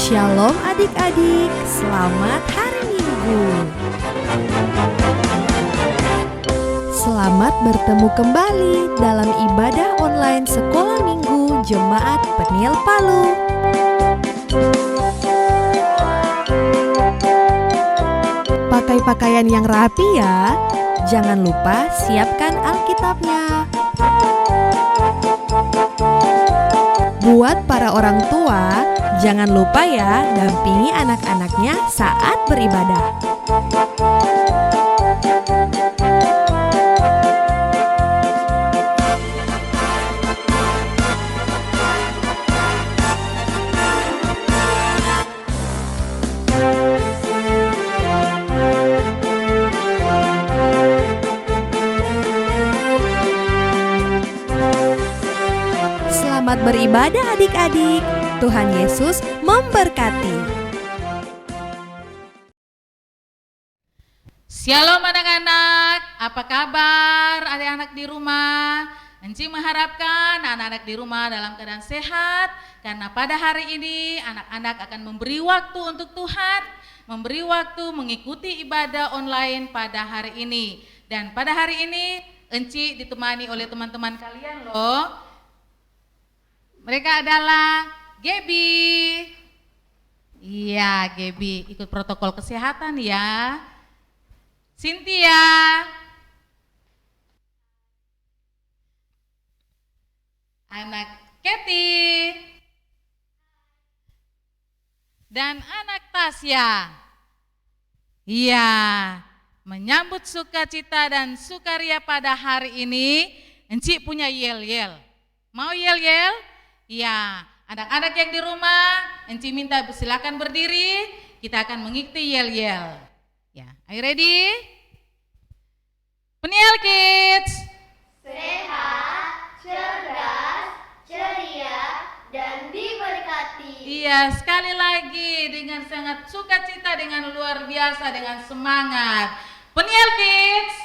Shalom adik-adik, selamat hari Minggu. Selamat bertemu kembali dalam ibadah online Sekolah Minggu Jemaat Peniel Palu. Pakai pakaian yang rapi ya. Jangan lupa siapkan Alkitabnya. Buat para orang tua, jangan lupa ya dampingi anak-anaknya saat beribadah. Selamat beribadah adik-adik. Tuhan Yesus memberkati. Shalom anak-anak, apa kabar adik-anak di rumah? Enci mengharapkan anak-anak di rumah dalam keadaan sehat, karena pada hari ini anak-anak akan memberi waktu untuk Tuhan, memberi waktu mengikuti ibadah online pada hari ini. Dan pada hari ini Enci ditemani oleh teman-teman kalian loh. Mereka adalah Gaby. Iya, Gaby ikut protokol kesehatan ya. Cynthia. Anak Kathy. Dan anak Tasya. Iya, menyambut sukacita dan sukaria pada hari ini, Enci punya yel-yel. Mau yel-yel? Ya, anak-anak yang di rumah, Enci minta silakan berdiri, kita akan mengikuti yel-yel. Ya, are you ready? Peniel Kids. Sehat, cerdas, ceria, dan diberkati. Iya, sekali lagi dengan sangat sukacita, dengan luar biasa, dengan semangat. Peniel Kids.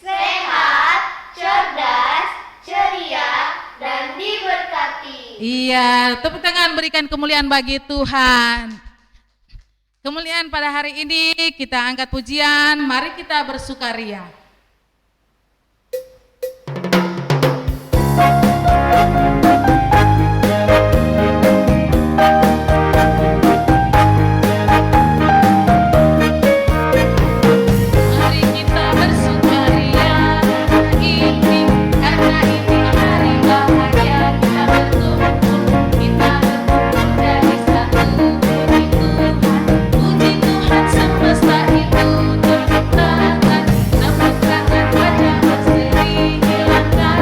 Sehat, cerdas, ceria, dan diberkati. Iya, tepuk tangan berikan kemuliaan bagi Tuhan. Kemuliaan pada hari ini kita angkat pujian, mari kita bersukaria. Mari kita bersukaria ini, karena ini hari bahagia. Kita berkumpul jadi satu. Puji Tuhan semesta itu, tepuk tangan wajah berseri. Hilangkanlah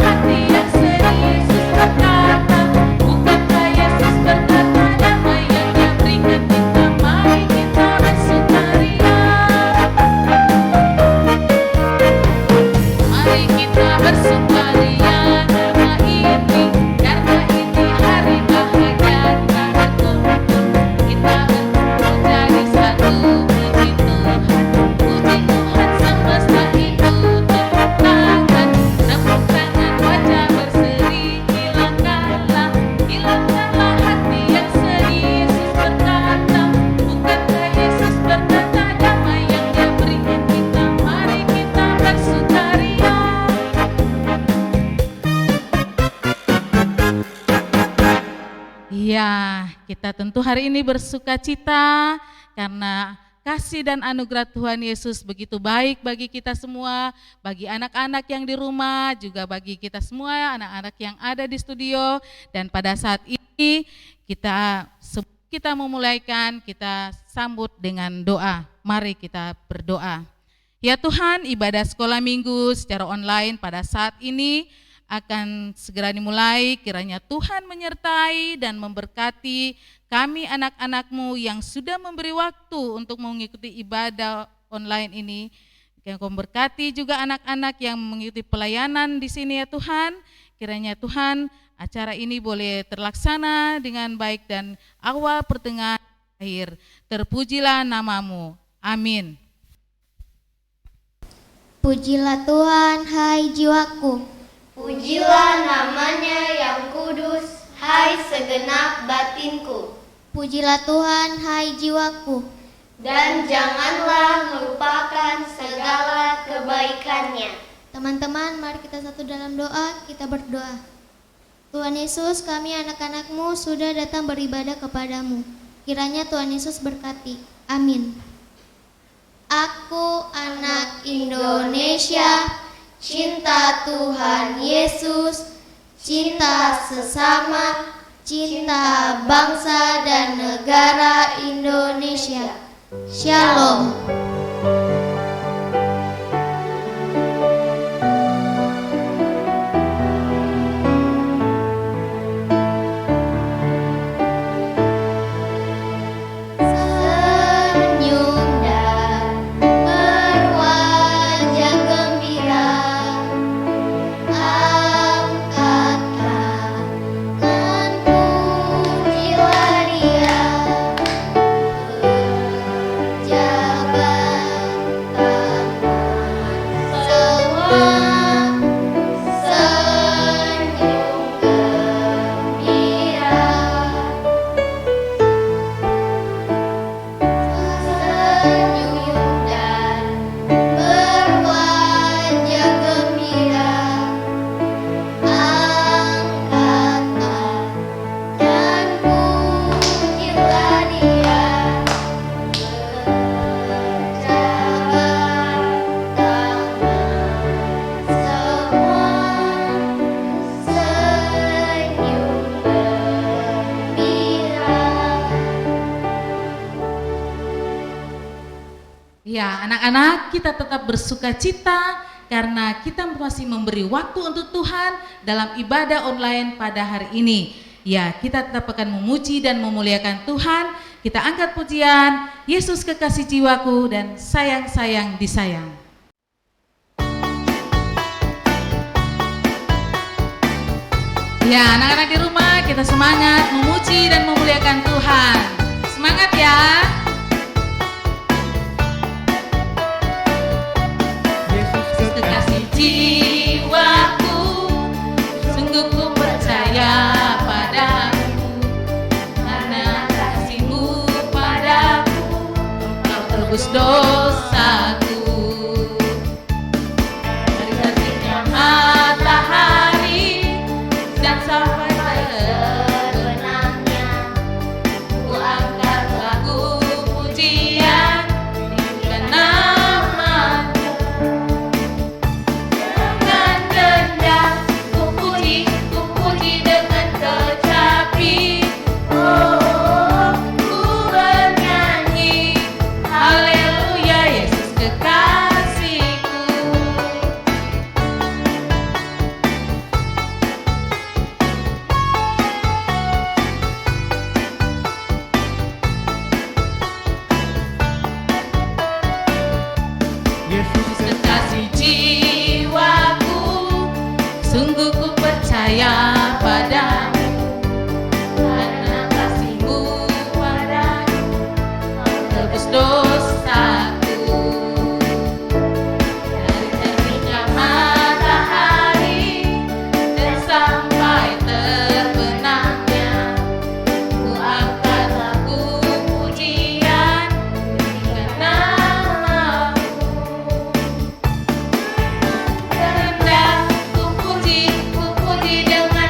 hati yang sedih. Yesus berkata, bukankah Yesus berkata, damai yang Dia berikan kita, mari kita bersukaria. Mari kita bersukaria karena ini hari bahagia. Kita berkumpul jadi satu. Puji Tuhan semesta itu, tepuk tangan wajah berseri. Hilangkanlah hati yang sedih. Yesus berkata, bukankah Yesus berkata, damai yang Dia berikan kita, mari kita bersukaria. Iya, kita tentu hari ini bersukacita karena kasih dan anugerah Tuhan Yesus begitu baik bagi kita semua, bagi anak-anak yang di rumah, juga bagi kita semua, anak-anak yang ada di studio. Dan pada saat ini kita memulaikan, kita sambut dengan doa. Mari kita berdoa. Ya Tuhan, ibadah sekolah minggu secara online pada saat ini akan segera dimulai. Kiranya Tuhan menyertai dan memberkati kami anak-anak-Mu yang sudah memberi waktu untuk mengikuti ibadah online ini. Yang memberkati juga anak-anak yang mengikuti pelayanan di sini ya Tuhan. Kiranya Tuhan acara ini boleh terlaksana dengan baik dan awal, pertengahan, akhir. Terpujilah nama-Mu. Amin. Pujilah Tuhan, hai jiwaku. Pujilah namanya yang kudus, hai segenap batinku. Pujilah Tuhan, hai jiwaku. Dan janganlah lupakan segala kebaikannya. Teman-teman, mari kita satu dalam doa, kita berdoa. Tuhan Yesus, kami anak-anak-Mu sudah datang beribadah kepadamu. Kiranya Tuhan Yesus berkati. Amin. Aku anak Indonesia, cinta Tuhan Yesus, cinta sesama, cinta bangsa dan negara Indonesia. Shalom. Senyum dan berwajah gembira, angkat tangan pujilah Dia. Jabat tangan semua, senyum gembira. Senyum dan berwajah gembira, angkat tangan pujilah Dia. Ya, anak-anak, kita tetap bersuka cita karena kita masih memberi waktu untuk Tuhan dalam ibadah online pada hari ini. Ya, kita tetap akan memuji dan memuliakan Tuhan. Kita angkat pujian, Yesus kekasih jiwaku dan sayang-sayang disayang. Ya, anak-anak di rumah, kita semangat memuji dan memuliakan Tuhan. Semangat ya. Kekasih jiwaku, sungguh ku percaya padamu, karena kasih-Mu padaku, Kau tebus dosaku. Dari terbitnya matahari dan sampai terbenamnya, ku angkat lagu pujian tinggikan nama. Dengan kecapi, oh, ku bernyanyi, haleluya, Yesus kekasihku. Yesus kekasih jiwaku, sungguh ku percaya padamu, karena kasih-Mu padaku, Kau tebus dosaku. Dari terbitnya matahari dan sampai terbenamnya, ku angkat lagu pujian tinggikan nama-Mu. Terendah ku puji dengan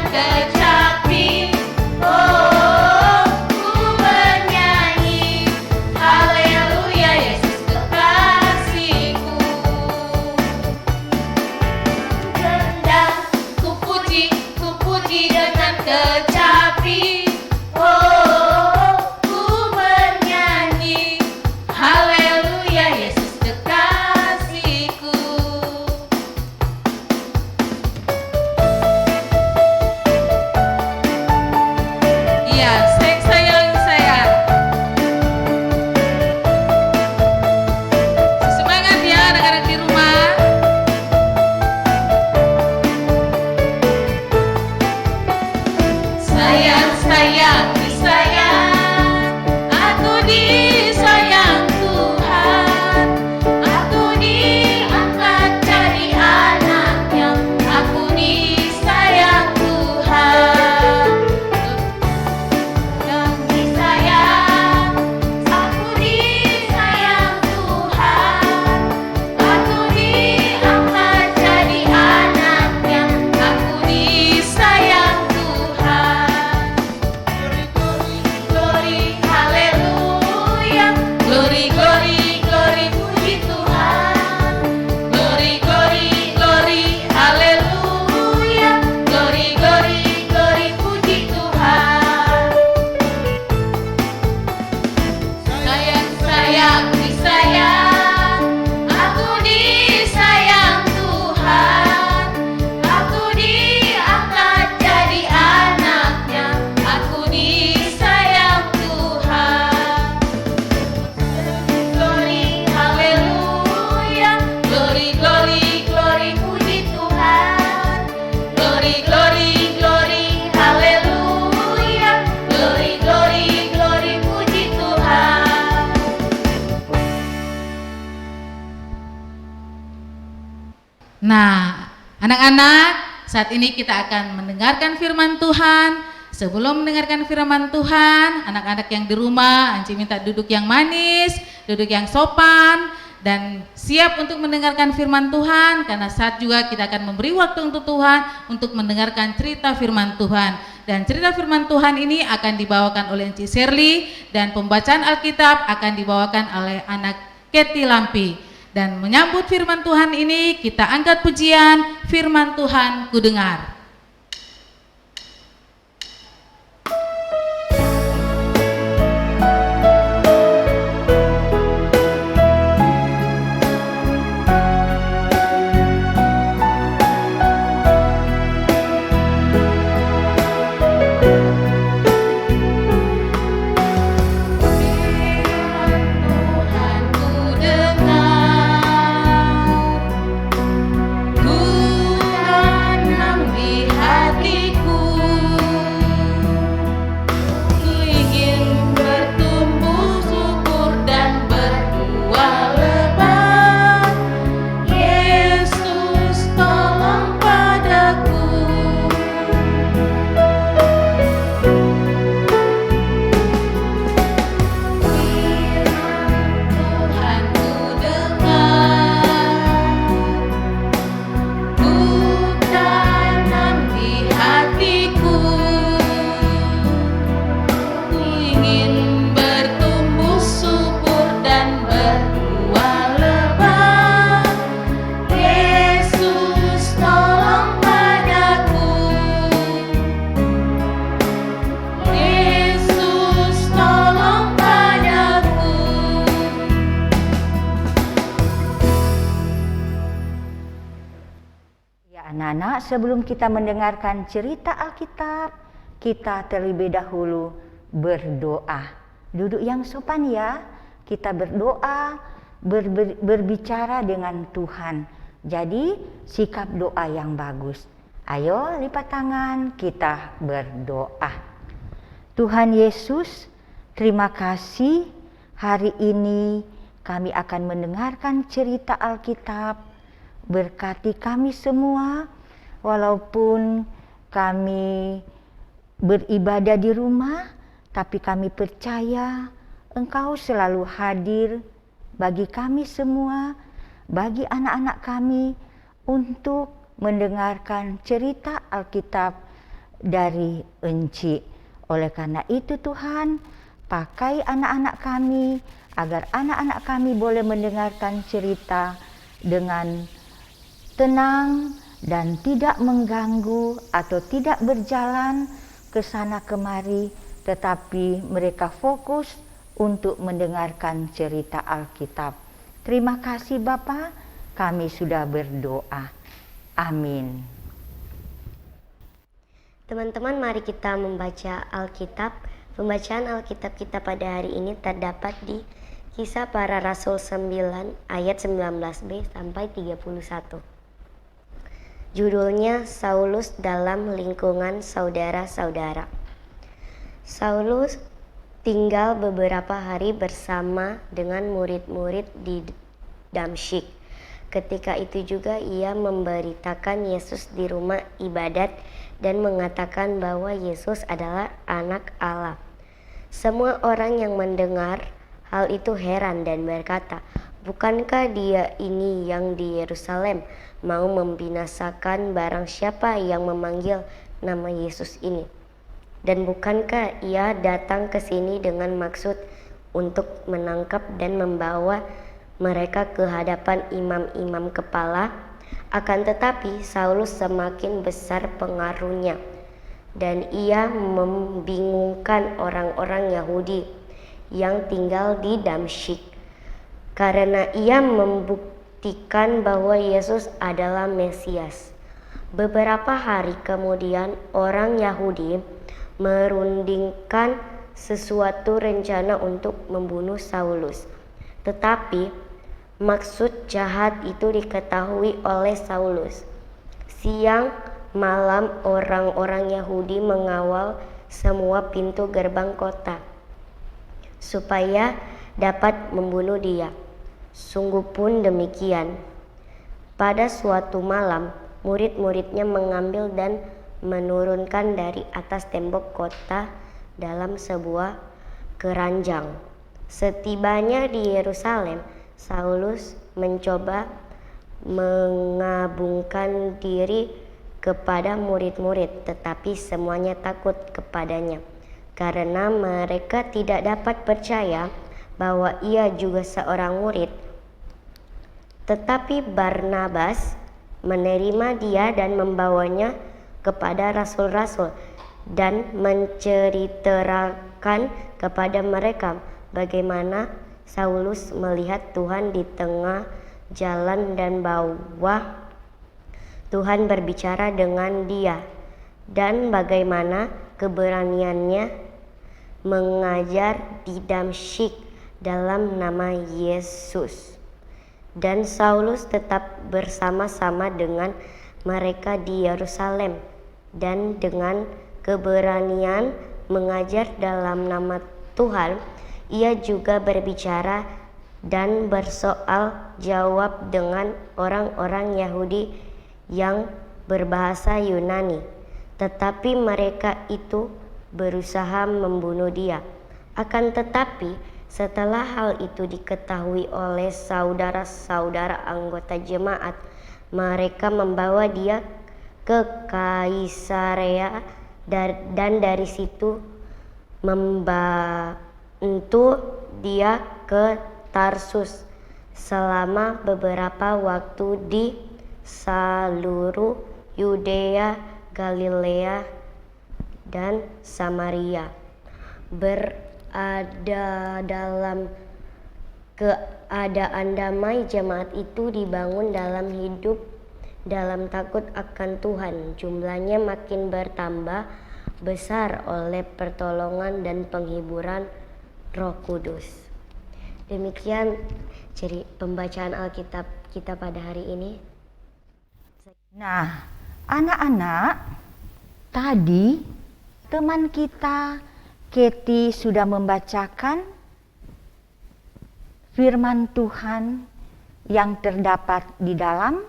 anak-anak, saat ini kita akan mendengarkan firman Tuhan. Sebelum mendengarkan firman Tuhan, anak-anak yang di rumah, Anci minta duduk yang manis, duduk yang sopan, dan siap untuk mendengarkan firman Tuhan, karena saat juga kita akan memberi waktu untuk Tuhan untuk mendengarkan cerita firman Tuhan. Dan cerita firman Tuhan ini akan dibawakan oleh Enci Shirley, dan pembacaan Alkitab akan dibawakan oleh anak Keti Lampi. Dan menyambut firman Tuhan ini, kita angkat pujian firman Tuhan ku dengar. Anak-anak, sebelum kita mendengarkan cerita Alkitab, kita terlebih dahulu berdoa. Duduk yang sopan ya. Kita berdoa, berbicara dengan Tuhan. Jadi sikap doa yang bagus. Ayo lipat tangan, kita berdoa. Tuhan Yesus, terima kasih hari ini kami akan mendengarkan cerita Alkitab. Berkati kami semua, walaupun kami beribadah di rumah, tapi kami percaya Engkau selalu hadir bagi kami semua, bagi anak-anak kami, untuk mendengarkan cerita Alkitab dari Enci. Oleh karena itu Tuhan, pakai anak-anak kami, agar anak-anak kami boleh mendengarkan cerita dengan tenang dan tidak mengganggu atau tidak berjalan ke sana kemari, tetapi mereka fokus untuk mendengarkan cerita Alkitab. Terima kasih Bapa, kami sudah berdoa. Amin. Teman-teman, mari kita membaca Alkitab. Pembacaan Alkitab kita pada hari ini terdapat di Kisah Para Rasul 9 ayat 19b sampai 31. Judulnya Saulus dalam lingkungan saudara-saudara. Saulus tinggal beberapa hari bersama dengan murid-murid di Damsyik. Ketika itu juga ia memberitakan Yesus di rumah ibadat dan mengatakan bahwa Yesus adalah anak Allah. Semua orang yang mendengar hal itu heran dan berkata, "Bukankah dia ini yang di Yerusalem mau membinasakan barang siapa yang memanggil nama Yesus ini? Dan bukankah ia datang ke sini dengan maksud untuk menangkap dan membawa mereka ke hadapan imam-imam kepala?" Akan tetapi Saulus semakin besar pengaruhnya, dan ia membingungkan orang-orang Yahudi yang tinggal di Damsyik, karena ia membuktikan bahwa Yesus adalah Mesias. Beberapa hari kemudian orang Yahudi merundingkan sesuatu rencana untuk membunuh Saulus. Tetapi maksud jahat itu diketahui oleh Saulus. Siang malam orang-orang Yahudi mengawal semua pintu gerbang kota supaya dapat membunuh dia. Sungguh pun demikian. Pada suatu malam, murid-muridnya mengambil dan menurunkan dari atas tembok kota dalam sebuah keranjang. Setibanya di Yerusalem, Saulus mencoba mengabungkan diri kepada murid-murid, tetapi semuanya takut kepadanya karena mereka tidak dapat percaya bahwa ia juga seorang murid. Tetapi Barnabas menerima dia dan membawanya kepada rasul-rasul dan menceritakan kepada mereka bagaimana Saulus melihat Tuhan di tengah jalan dan bahwa Tuhan berbicara dengan dia dan bagaimana keberaniannya mengajar di Damsyik dalam nama Yesus. Dan Saulus tetap bersama-sama dengan mereka di Yerusalem dan dengan keberanian mengajar dalam nama Tuhan, ia juga berbicara dan bersoal jawab dengan orang-orang Yahudi yang berbahasa Yunani. Tetapi mereka itu berusaha membunuh dia. Akan tetapi setelah hal itu diketahui oleh saudara-saudara anggota jemaat, mereka membawa dia ke Kaisarea dan dari situ membantu dia ke Tarsus selama beberapa waktu di seluruh Yudea, Galilea, dan Samaria. Berada dalam keadaan damai, jemaat itu dibangun dalam hidup dalam takut akan Tuhan. Jumlahnya makin bertambah besar oleh pertolongan dan penghiburan Roh Kudus. Demikian pembacaan Alkitab kita pada hari ini. Nah, anak-anak, tadi teman kita Keti sudah membacakan firman Tuhan yang terdapat di dalam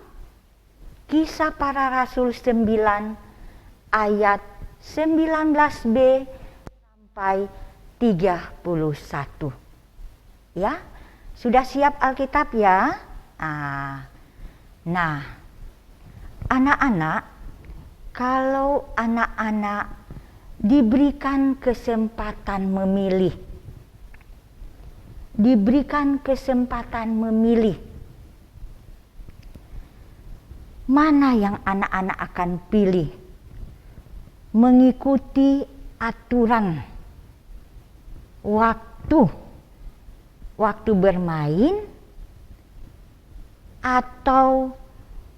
Kisah Para Rasul 9 ayat 19b sampai 31. Ya, sudah siap Alkitab ya? Nah, anak-anak, kalau anak-anak diberikan kesempatan memilih, mana yang anak-anak akan pilih? Mengikuti aturan waktu bermain atau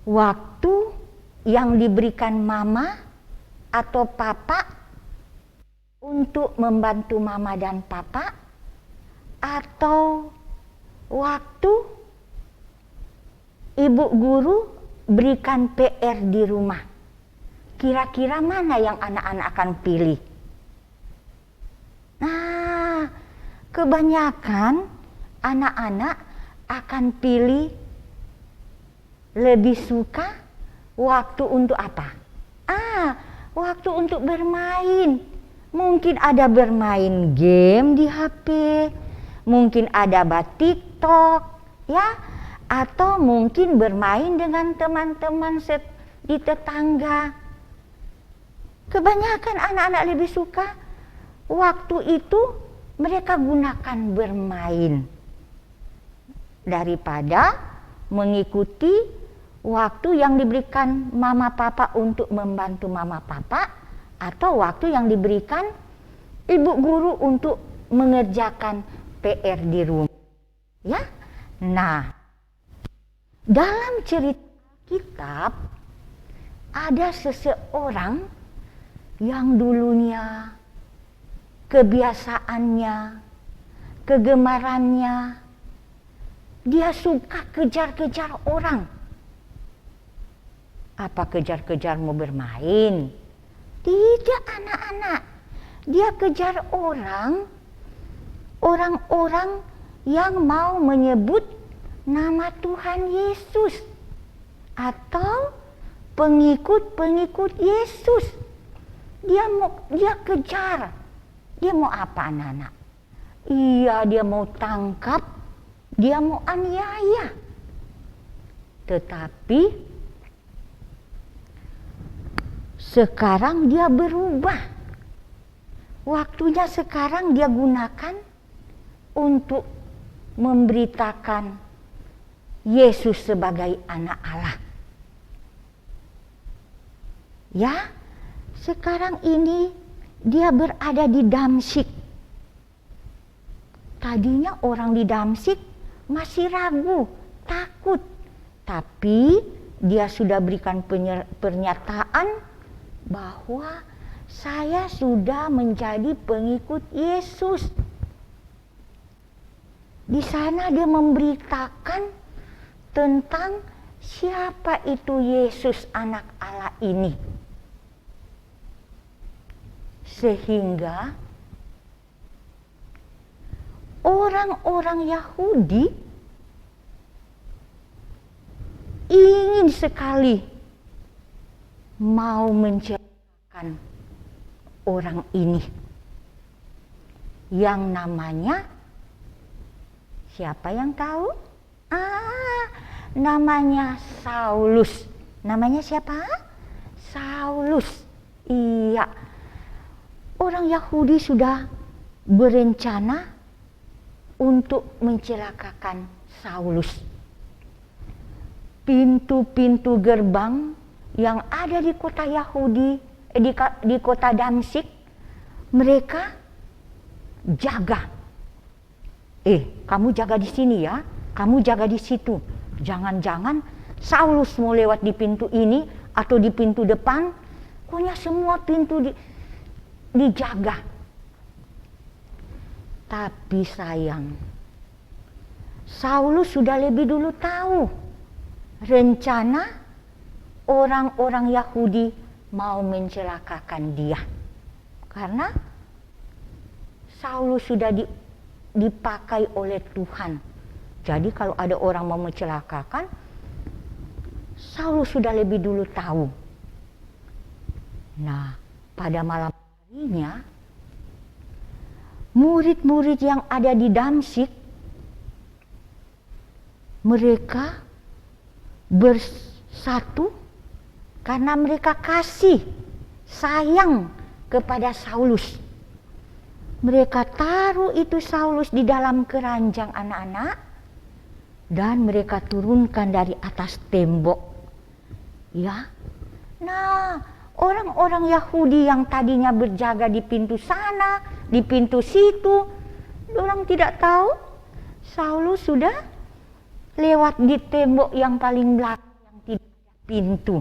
waktu yang diberikan mama atau papa untuk membantu mama dan papa, atau waktu ibu guru berikan PR di rumah? Kira-kira mana yang anak-anak akan pilih? Nah, kebanyakan anak-anak akan pilih lebih suka waktu untuk apa? Waktu untuk bermain. Mungkin ada bermain game di HP, mungkin ada TikTok, ya, atau mungkin bermain dengan teman-teman di tetangga. Kebanyakan anak-anak lebih suka waktu itu mereka gunakan bermain daripada mengikuti waktu yang diberikan mama papa untuk membantu mama papa, atau waktu yang diberikan ibu guru untuk mengerjakan PR di rumah. Ya. Nah, dalam cerita kitab ada seseorang yang dulunya kebiasaannya, kegemarannya, dia suka kejar-kejar orang. Apa kejar-kejar mau bermain? Tidak, anak-anak. Dia kejar orang-orang yang mau menyebut nama Tuhan Yesus, atau pengikut Yesus. Dia kejar. Dia mau apa anak-anak? Iya, dia mau tangkap, dia mau aniaya. Tetapi sekarang dia berubah. Waktunya sekarang dia gunakan untuk memberitakan Yesus sebagai anak Allah. Ya, sekarang ini dia berada di Damsyik. Tadinya orang di Damsyik masih ragu, takut. Tapi dia sudah berikan pernyataan bahwa saya sudah menjadi pengikut Yesus. Di sana dia memberitakan tentang siapa itu Yesus anak Allah ini. Sehingga orang-orang Yahudi ingin sekali mau mencelakakan orang ini yang namanya, siapa yang tahu? Namanya Saulus. Namanya siapa? Saulus. Iya. Orang Yahudi sudah berencana untuk mencelakakan Saulus. Pintu-pintu gerbang yang ada di kota Yahudi, di kota Damsyik, mereka jaga. Kamu jaga di sini ya, kamu jaga di situ. Jangan-jangan Saulus mau lewat di pintu ini atau di pintu depan. Pokoknya semua pintu dijaga. Tapi sayang, Saulus sudah lebih dulu tahu rencana orang-orang Yahudi mau mencelakakan dia. Karena Saulus sudah dipakai oleh Tuhan. Jadi kalau ada orang mau mencelakakan, Saulus sudah lebih dulu tahu. Nah, pada malam harinya, murid-murid yang ada di Damsyik, mereka bersatu karena mereka kasih sayang kepada Saulus. Mereka taruh itu Saulus di dalam keranjang anak-anak dan mereka turunkan dari atas tembok. Ya. Nah, orang-orang Yahudi yang tadinya berjaga di pintu sana, di pintu situ, orang tidak tahu Saulus sudah lewat di tembok yang paling belakang yang tidak ada pintu.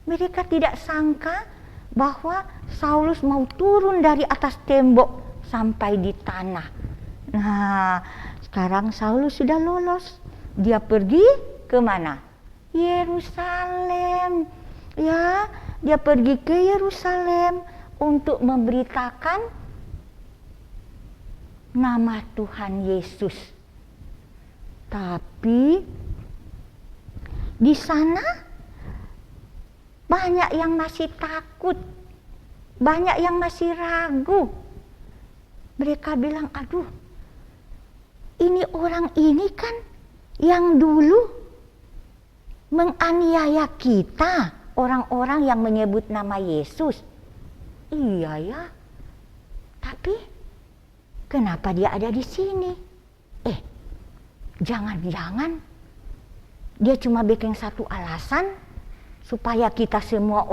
Mereka tidak sangka bahwa Saulus mau turun dari atas tembok sampai di tanah. Nah, sekarang Saulus sudah lolos. Dia pergi ke mana? Yerusalem. Ya, dia pergi ke Yerusalem untuk memberitakan nama Tuhan Yesus. Tapi di sana banyak yang masih takut, banyak yang masih ragu. Mereka bilang, aduh, ini orang ini kan yang dulu menganiaya kita, orang-orang yang menyebut nama Yesus. Iya ya, tapi kenapa dia ada di sini? Jangan-jangan dia cuma bikin satu alasan supaya kita semua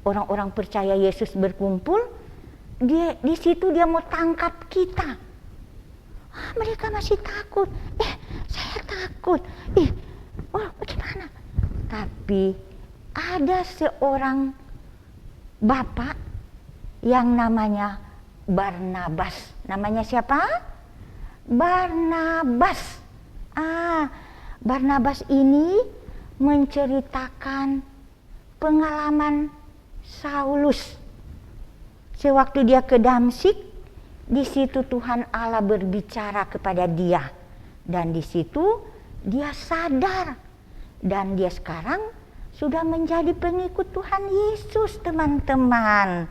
orang-orang percaya Yesus berkumpul. Di situ dia mau tangkap kita. Mereka masih takut. Saya takut. Bagaimana? Tapi ada seorang bapak yang namanya Barnabas. Namanya siapa? Barnabas. Barnabas ini menceritakan pengalaman Saulus. Sewaktu dia ke Damsyik, di situ Tuhan Allah berbicara kepada dia. Dan di situ dia sadar. Dan dia sekarang sudah menjadi pengikut Tuhan Yesus, teman-teman.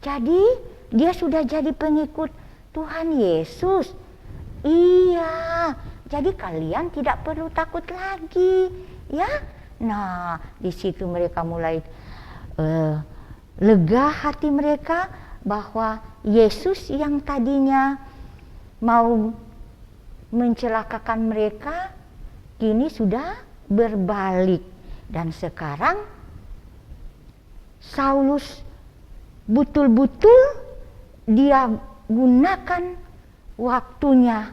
Jadi dia sudah jadi pengikut Tuhan Yesus. Iya, jadi kalian tidak perlu takut lagi, ya. Nah, di situ mereka mulai lega hati mereka bahwa Yesus yang tadinya mau mencelakakan mereka kini sudah berbalik, dan sekarang Saulus betul-betul dia gunakan waktunya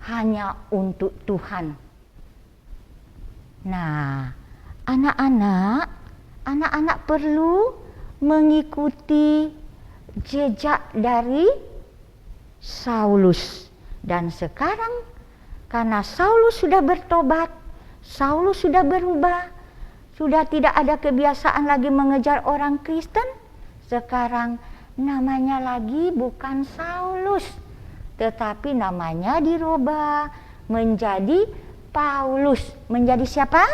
hanya untuk Tuhan. Nah, anak-anak perlu mengikuti jejak dari Saulus. Dan sekarang karena Saulus sudah bertobat, Saulus sudah berubah, sudah tidak ada kebiasaan lagi mengejar orang Kristen. Sekarang namanya lagi bukan Saulus, tetapi namanya dirubah menjadi Paulus. Menjadi siapa?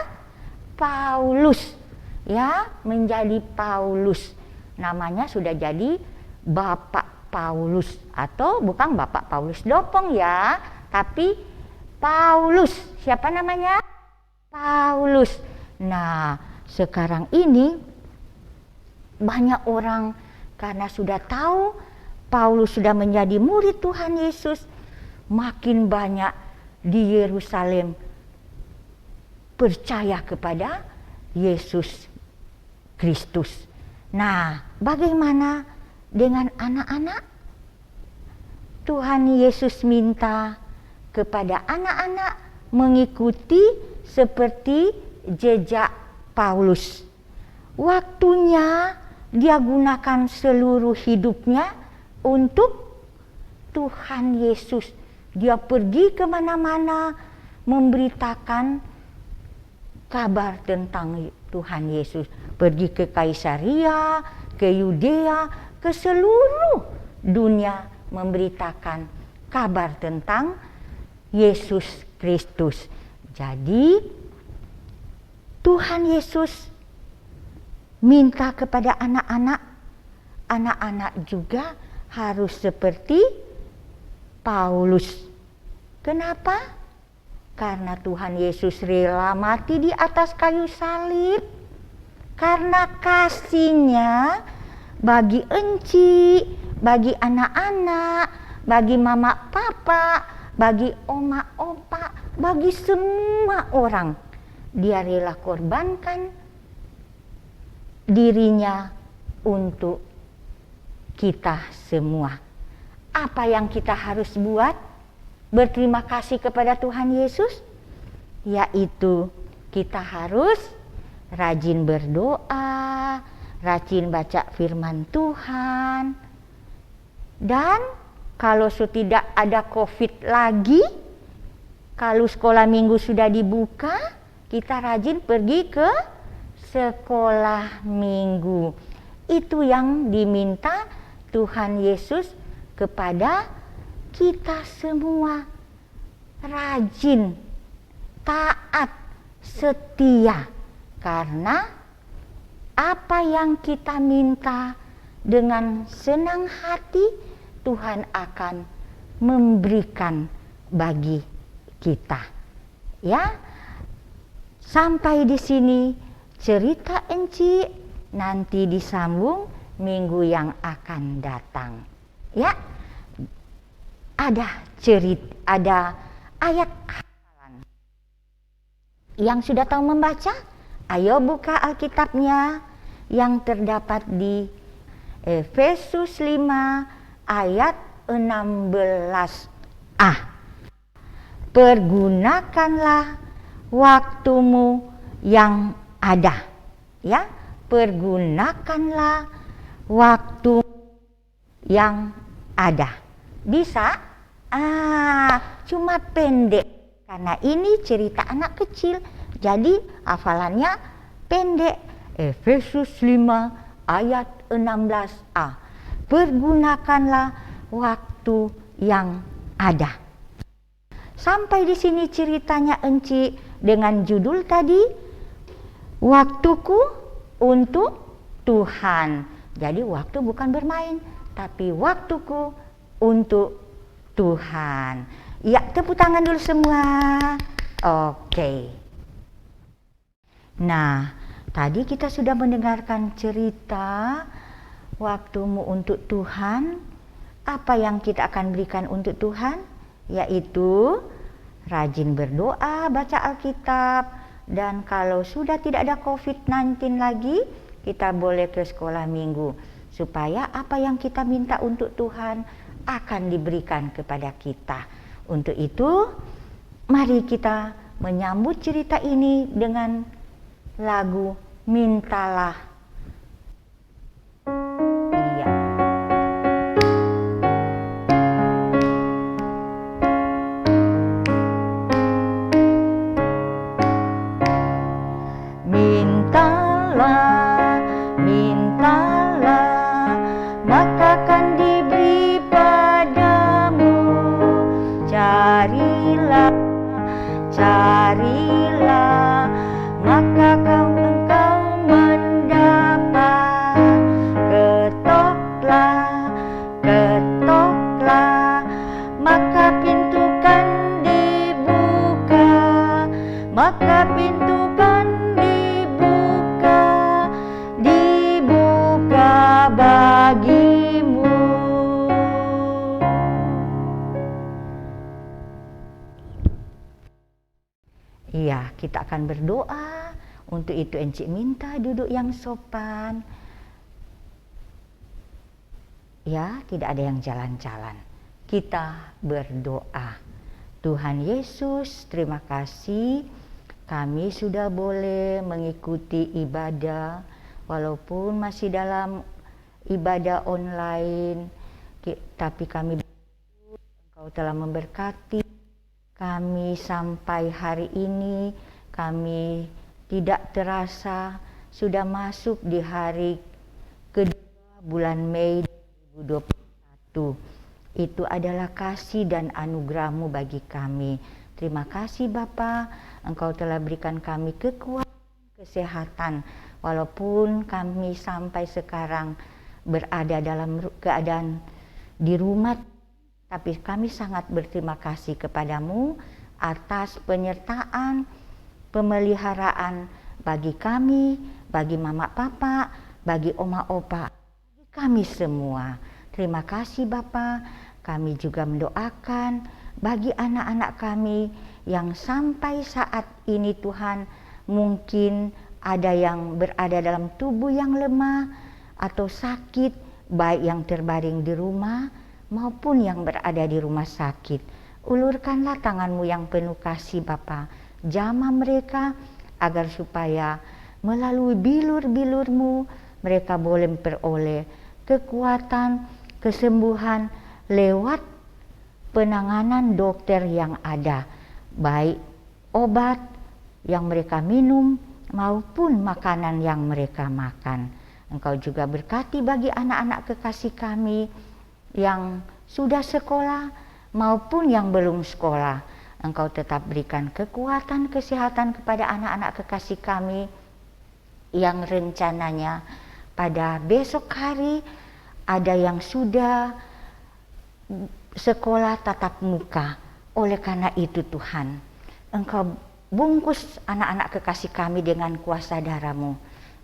Paulus. Ya, menjadi Paulus. Namanya sudah jadi Bapak Paulus, atau bukan Bapak Paulus Dopong ya, tapi Paulus. Siapa namanya? Paulus. Nah, sekarang ini banyak orang karena sudah tahu Paulus sudah menjadi murid Tuhan Yesus, makin banyak di Yerusalem percaya kepada Yesus Kristus. Nah, bagaimana dengan anak-anak? Tuhan Yesus minta kepada anak-anak mengikuti seperti jejak Paulus. Waktunya dia gunakan seluruh hidupnya untuk Tuhan Yesus. Dia pergi kemana-mana memberitakan kabar tentang Tuhan Yesus. Pergi ke Kaisaria, ke Yudea, ke seluruh dunia memberitakan kabar tentang Yesus Kristus. Jadi Tuhan Yesus minta kepada anak-anak juga harus seperti Paulus. Kenapa? Karena Tuhan Yesus rela mati di atas kayu salib. Karena kasihnya bagi enci, bagi anak-anak, bagi mama papa, bagi oma opa, bagi semua orang. Dia rela korbankan dirinya untuk kita semua. Apa yang kita harus buat? Berterima kasih kepada Tuhan Yesus, yaitu kita harus rajin berdoa, rajin baca firman Tuhan. Dan kalau tidak ada COVID lagi, kalau sekolah minggu sudah dibuka, kita rajin pergi ke sekolah minggu. Itu yang diminta Tuhan Yesus kepada kita semua. Rajin, taat, setia. Karena apa yang kita minta dengan senang hati, Tuhan akan memberikan bagi kita. Ya, sampai di sini cerita Enci, nanti disambung minggu yang akan datang. Ya, ada ayat hafalan. Yang sudah tahu membaca, ayo buka Alkitabnya yang terdapat di Efesus 5 ayat 16a. Pergunakanlah waktumu yang ada. Ya, pergunakanlah waktu yang ada. Bisa? Cuma pendek. Karena ini cerita anak kecil. Jadi hafalannya pendek. Efesus 5 ayat 16a. Pergunakanlah waktu yang ada. Sampai di sini ceritanya Enci dengan judul tadi, Waktuku untuk Tuhan. Jadi waktu bukan bermain, tapi waktuku untuk Tuhan. Ya, tepuk tangan dulu semua. Oke. Nah, tadi kita sudah mendengarkan cerita waktumu untuk Tuhan. Apa yang kita akan berikan untuk Tuhan? Yaitu rajin berdoa, baca Alkitab, dan kalau sudah tidak ada COVID-19 lagi, kita boleh ke sekolah minggu, supaya apa yang kita minta untuk Tuhan akan diberikan kepada kita. Untuk itu, mari kita menyambut cerita ini dengan lagu Mintalah. Iya. Mintalah, mintalah, maka akan diberi padamu. Carilah, carilah, maka engkau mendapat. Ketoklah, ketoklah, maka pintu kan dibuka, maka pintu kan dibuka, dibuka bagimu. Iya, kita akan berdoa. Untuk itu Encik minta duduk yang sopan. Ya, tidak ada yang jalan-jalan. Kita berdoa. Tuhan Yesus, terima kasih kami sudah boleh mengikuti ibadah walaupun masih dalam ibadah online, tapi kami bersyukur Engkau telah memberkati kami sampai hari ini. Kami tidak terasa sudah masuk di hari kedua bulan Mei 2021. Itu adalah kasih dan anugerah-Mu bagi kami. Terima kasih Bapa, Engkau telah berikan kami kekuatan, kesehatan, walaupun kami sampai sekarang berada dalam keadaan di rumah, tapi kami sangat berterima kasih kepadamu atas penyertaan, pemeliharaan bagi kami, bagi mama papa, bagi oma opa, bagi kami semua. Terima kasih Bapa. Kami juga mendoakan bagi anak-anak kami yang sampai saat ini Tuhan mungkin ada yang berada dalam tubuh yang lemah atau sakit, baik yang terbaring di rumah maupun yang berada di rumah sakit. Ulurkanlah tangan-Mu yang penuh kasih Bapa, jamah mereka agar supaya melalui bilur-bilur-Mu mereka boleh memperoleh kekuatan, kesembuhan lewat penanganan dokter yang ada, baik obat yang mereka minum maupun makanan yang mereka makan. Engkau juga berkati bagi anak-anak kekasih kami yang sudah sekolah maupun yang belum sekolah. Engkau tetap berikan kekuatan, kesehatan kepada anak-anak kekasih kami yang rencananya pada besok hari ada yang sudah sekolah tatap muka. Oleh karena itu Tuhan, Engkau bungkus anak-anak kekasih kami dengan kuasa darah-Mu,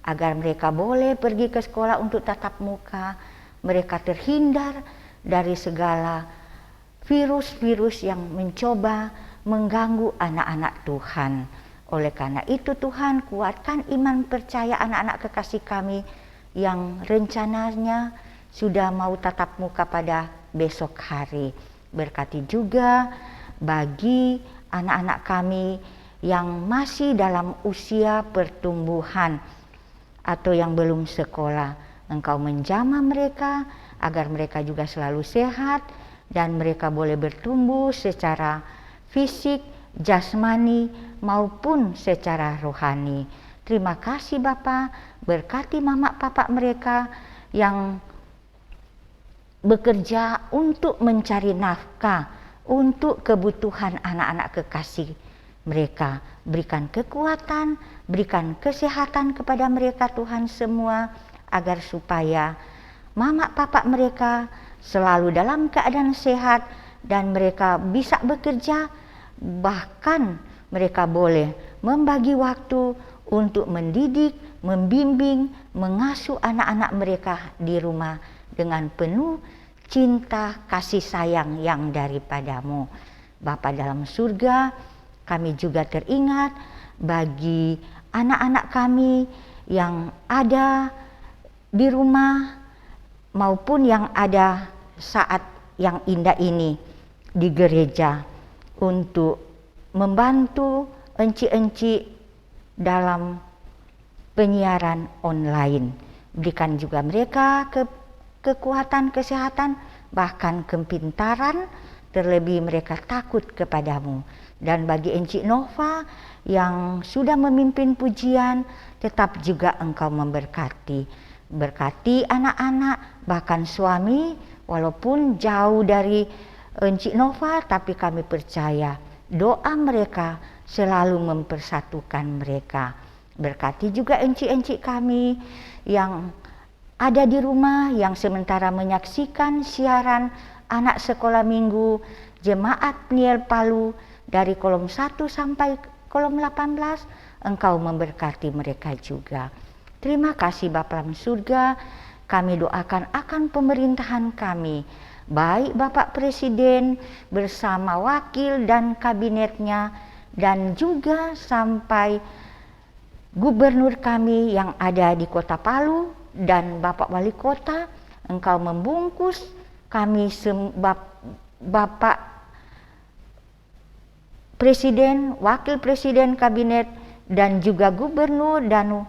agar mereka boleh pergi ke sekolah untuk tatap muka. Mereka terhindar dari segala virus-virus yang mencoba mengganggu anak-anak Tuhan. Oleh karena itu Tuhan, kuatkan iman percaya anak-anak kekasih kami yang rencananya sudah mau tatap muka pada besok hari. Berkati juga bagi anak-anak kami yang masih dalam usia pertumbuhan atau yang belum sekolah. Engkau menjamah mereka agar mereka juga selalu sehat dan mereka boleh bertumbuh secara fisik, jasmani maupun secara rohani. Terima kasih Bapa, berkati mama papa mereka yang bekerja untuk mencari nafkah untuk kebutuhan anak-anak kekasih mereka. Berikan kekuatan, berikan kesehatan kepada mereka Tuhan semua, agar supaya mama papa mereka selalu dalam keadaan sehat dan mereka bisa bekerja, bahkan mereka boleh membagi waktu untuk mendidik, membimbing, mengasuh anak-anak mereka di rumah dengan penuh cinta kasih sayang yang daripadamu. Bapa dalam surga, kami juga teringat bagi anak-anak kami yang ada di rumah maupun yang ada saat yang indah ini di gereja untuk membantu enci-enci dalam penyiaran online. Berikan juga mereka kekuatan, kesehatan, bahkan kepintaran, terlebih mereka takut kepadamu. Dan bagi Encik Nova yang sudah memimpin pujian, tetap juga Engkau memberkati. Berkati anak-anak, bahkan suami, walaupun jauh dari Encik Nova, tapi kami percaya doa mereka selalu mempersatukan mereka. Berkati juga encik-encik kami yang ada di rumah, yang sementara menyaksikan siaran anak sekolah minggu Jemaat Peniel Palu dari kolom 1 sampai kolom 18, Engkau memberkati mereka juga. Terima kasih Bapa dalam surga, kami doakan akan pemerintahan kami, baik Bapak Presiden bersama wakil dan kabinetnya, dan juga sampai gubernur kami yang ada di Kota Palu dan Bapak Wali Kota. Engkau membungkus kami Bapak Presiden, Wakil Presiden Kabinet, dan juga Gubernur dan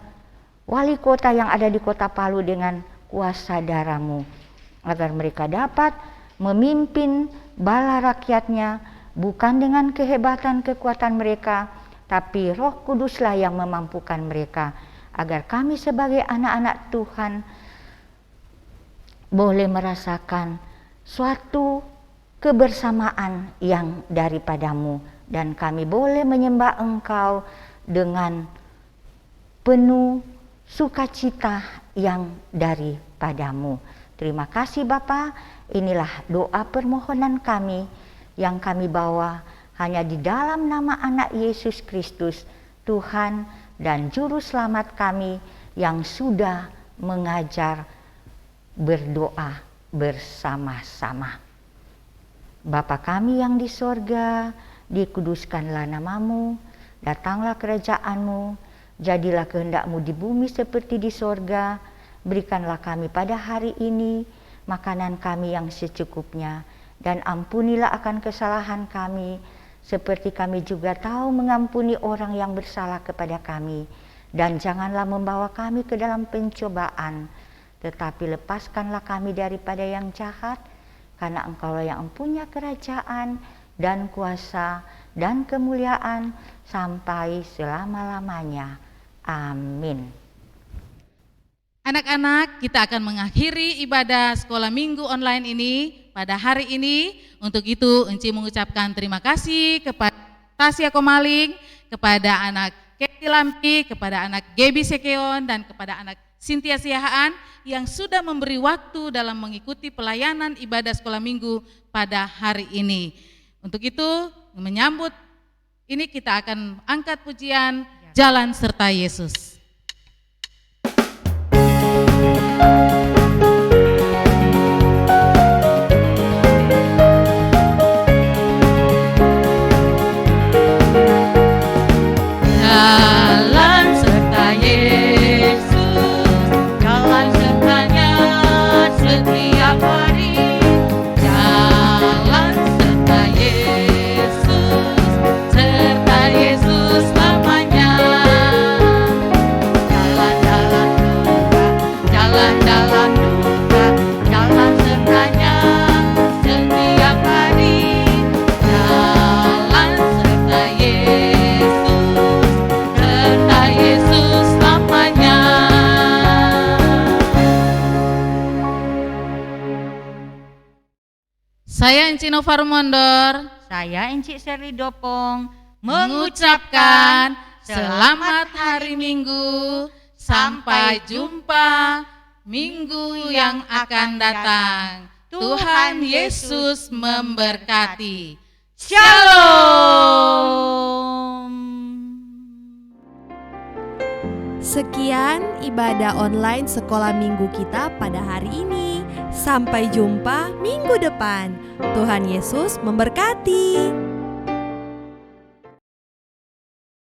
Wali Kota yang ada di Kota Palu dengan kuasa darah-Mu, agar mereka dapat memimpin bala rakyatnya bukan dengan kehebatan kekuatan mereka, tapi Roh Kuduslah yang memampukan mereka, agar kami sebagai anak-anak Tuhan boleh merasakan suatu kebersamaan yang daripadamu, dan kami boleh menyembah Engkau dengan penuh sukacita yang daripadamu. Terima kasih Bapa, inilah doa permohonan kami yang kami bawa hanya di dalam nama anak Yesus Kristus, Tuhan dan Juru Selamat kami yang sudah mengajar berdoa bersama-sama. Bapa kami yang di sorga, dikuduskanlah namamu, datanglah kerajaan-Mu, jadilah kehendak-Mu di bumi seperti di sorga. Berikanlah kami pada hari ini makanan kami yang secukupnya, dan ampunilah akan kesalahan kami, seperti kami juga tahu mengampuni orang yang bersalah kepada kami. Dan janganlah membawa kami ke dalam pencobaan, tetapi lepaskanlah kami daripada yang jahat, karena Engkaulah yang mempunyai kerajaan dan kuasa dan kemuliaan sampai selama-lamanya. Amin. Anak-anak, kita akan mengakhiri ibadah sekolah minggu online ini pada hari ini. Untuk itu, Enci mengucapkan terima kasih kepada Tasya Komaling, kepada anak Keti Lampi, kepada anak Gebi Sekeon, dan kepada anak Cynthia Siahaan yang sudah memberi waktu dalam mengikuti pelayanan ibadah sekolah minggu pada hari ini. Untuk itu, menyambut ini kita akan angkat pujian Jalan Serta Yesus. Jalan serta Yesus, jalan sertanya setiap hari. Jalan serta Yesus, serta Yesus lamanya. Jalan-jalan duka, jalan-jalan duka, jalan sertanya setiap hari. Jalan serta Yesus, serta Yesus lamanya. Saya Enci Nova Rumondor. Saya Encik Serli Dopong. mengucapkan selamat hari Minggu. Sampai jumpa minggu yang akan datang. Tuhan Yesus memberkati. Shalom. Sekian ibadah online sekolah minggu kita pada hari ini. Sampai jumpa minggu depan. Tuhan Yesus memberkati.